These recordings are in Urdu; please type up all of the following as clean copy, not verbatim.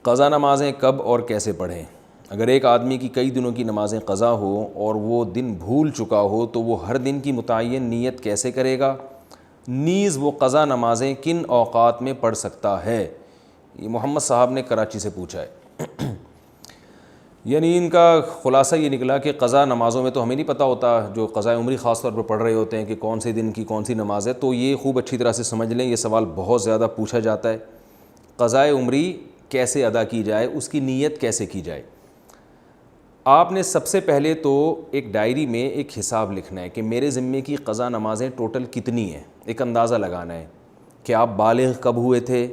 قضا نمازیں کب اور کیسے پڑھیں؟ اگر ایک آدمی کی کئی دنوں کی نمازیں قضا ہو اور وہ دن بھول چکا ہو تو وہ ہر دن کی متعین نیت کیسے کرے گا؟ نیز وہ قضا نمازیں کن اوقات میں پڑھ سکتا ہے؟ یہ محمد صاحب نے کراچی سے پوچھا ہے۔ یعنی ان کا خلاصہ یہ نکلا کہ قضا نمازوں میں تو ہمیں نہیں پتہ ہوتا، جو قضاء عمری خاص طور پر پڑھ رہے ہوتے ہیں کہ کون سے دن کی کون سی نماز ہے، تو یہ خوب اچھی طرح سے سمجھ لیں، یہ سوال بہت زیادہ پوچھا جاتا ہے۔ قضاء عمری کیسے ادا کی جائے، اس کی نیت کیسے کی جائے؟ آپ نے سب سے پہلے تو ایک ڈائری میں ایک حساب لکھنا ہے کہ میرے ذمے کی قضا نمازیں ٹوٹل کتنی ہیں، ایک اندازہ لگانا ہے کہ آپ بالغ کب ہوئے تھے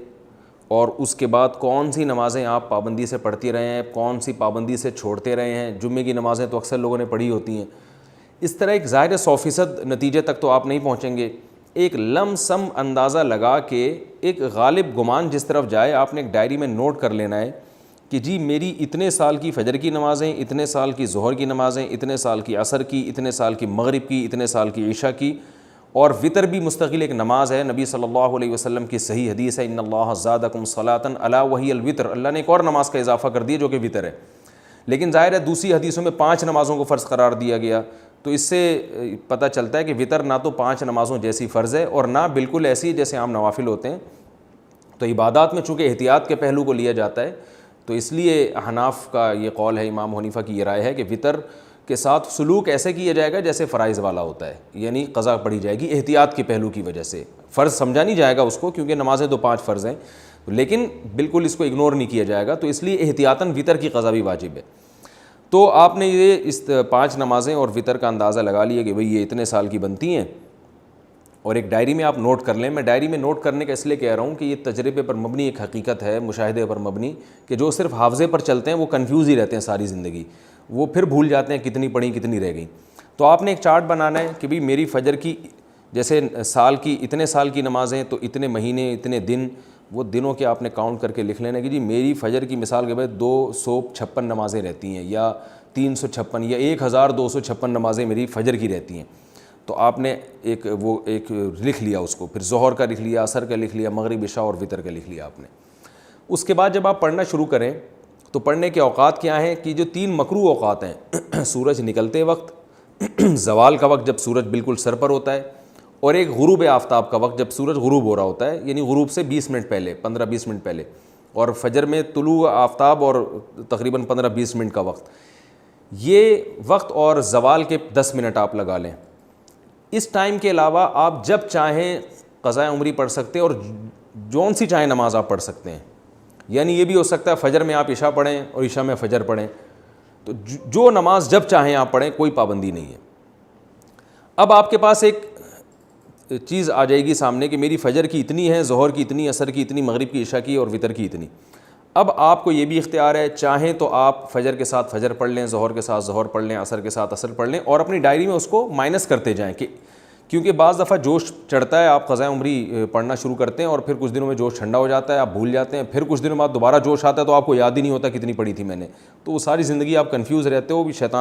اور اس کے بعد کون سی نمازیں آپ پابندی سے پڑھتی رہے ہیں، کون سی پابندی سے چھوڑتے رہے ہیں۔ جمعے کی نمازیں تو اکثر لوگوں نے پڑھی ہوتی ہیں۔ اس طرح ایک ظاہر 100% نتیجے تک تو آپ نہیں پہنچیں گے، ایک لم سم اندازہ لگا کے ایک غالب گمان جس طرف جائے آپ نے ایک ڈائری میں نوٹ کر لینا ہے کہ جی میری اتنے سال کی فجر کی نمازیں، اتنے سال کی ظہر کی نمازیں، اتنے سال کی عصر کی، اتنے سال کی مغرب کی، اتنے سال کی عشاء کی، اور وطر بھی مستقل ایک نماز ہے۔ نبی صلی اللہ علیہ وسلم کی صحیح حدیث ہے، ان اللہ زادکم صلاۃ الا وہی الوتر، اللہ نے ایک اور نماز کا اضافہ کر دیا جو کہ وطر ہے۔ لیکن ظاہر ہے دوسری حدیثوں میں 5 نمازوں کو فرض قرار دیا گیا، تو اس سے پتہ چلتا ہے کہ وطر نہ تو 5 نمازوں جیسی فرض ہے اور نہ بالکل ایسی جیسے عام نوافل ہوتے ہیں۔ تو عبادات میں چونکہ احتیاط کے پہلو کو لیا جاتا ہے، تو اس لیے احناف کا یہ قول ہے، امام حنیفہ کی یہ رائے ہے کہ وطر کے ساتھ سلوک ایسے کیا جائے گا جیسے فرائض والا ہوتا ہے، یعنی قضا پڑھی جائے گی احتیاط کے پہلو کی وجہ سے۔ فرض سمجھا نہیں جائے گا اس کو کیونکہ نمازیں تو 5 فرض ہیں، لیکن بالکل اس کو اگنور نہیں کیا جائے گا، تو اس لیے احتیاطاً وطر کی قضا بھی واجب ہے۔ تو آپ نے یہ اس 5 نمازیں اور وطر کا اندازہ لگا لیا کہ بھئی یہ اتنے سال کی بنتی ہیں، اور ایک ڈائری میں آپ نوٹ کر لیں۔ میں ڈائری میں نوٹ کرنے کا اس لیے کہہ رہا ہوں کہ یہ تجربے پر مبنی ایک حقیقت ہے، مشاہدے پر مبنی، کہ جو صرف حافظے پر چلتے ہیں وہ کنفیوز ہی رہتے ہیں ساری زندگی، وہ پھر بھول جاتے ہیں کتنی پڑھیں کتنی رہ گئیں۔ تو آپ نے ایک چارٹ بنانا ہے کہ بھئی میری فجر کی جیسے سال کی اتنے سال کی نمازیں تو اتنے مہینے اتنے دن، وہ دنوں کے آپ نے کاؤنٹ کر کے لکھ لینا کہ جی میری فجر کی مثال کے بعد 256 نمازیں رہتی ہیں، یا 356 یا 1256 نمازیں میری فجر کی رہتی ہیں۔ تو آپ نے ایک لکھ لیا اس کو، پھر ظہر کا لکھ لیا، عصر کا لکھ لیا، مغرب عشاء اور وطر کا لکھ لیا آپ نے۔ اس کے بعد جب آپ پڑھنا شروع کریں تو پڑھنے کے اوقات کیا ہیں کہ جو 3 مکروہ اوقات ہیں، سورج نکلتے وقت، زوال کا وقت جب سورج بالکل سر پر ہوتا ہے، اور ایک غروب آفتاب کا وقت جب سورج غروب ہو رہا ہوتا ہے، یعنی غروب سے 20 منٹ پہلے، 15-20 منٹ پہلے، اور فجر میں طلوع آفتاب اور تقریباً 15-20 منٹ کا وقت، یہ وقت اور زوال کے 10 منٹ آپ لگا لیں۔ اس ٹائم کے علاوہ آپ جب چاہیں قضاء عمری پڑھ سکتے ہیں اور جون سی چاہیں نماز آپ پڑھ سکتے ہیں، یعنی یہ بھی ہو سکتا ہے فجر میں آپ عشاء پڑھیں اور عشاء میں فجر پڑھیں، تو جو نماز جب چاہیں آپ پڑھیں، کوئی پابندی نہیں ہے۔ اب آپ کے پاس ایک چیز آ جائے گی سامنے کہ میری فجر کی اتنی ہے، ظہر کی اتنی، عصر کی اتنی، مغرب کی، عشاء کی اور وطر کی اتنی۔ اب آپ کو یہ بھی اختیار ہے، چاہیں تو آپ فجر کے ساتھ فجر پڑھ لیں، ظہر کے ساتھ ظہر پڑھ لیں، عصر کے ساتھ عصر پڑھ لیں، اور اپنی ڈائری میں اس کو مائنس کرتے جائیں، کہ کیونکہ بعض دفعہ جوش چڑھتا ہے، آپ قضاء عمری پڑھنا شروع کرتے ہیں اور پھر کچھ دنوں میں جوش ٹھنڈا ہو جاتا ہے، آپ بھول جاتے ہیں، پھر کچھ دنوں بعد دوبارہ جوش آتا ہے تو آپ کو یاد ہی نہیں ہوتا کتنی پڑھی تھی میں نے، تو وہ ساری زندگی آپ کنفیوز رہتے ہو، بھی شیطان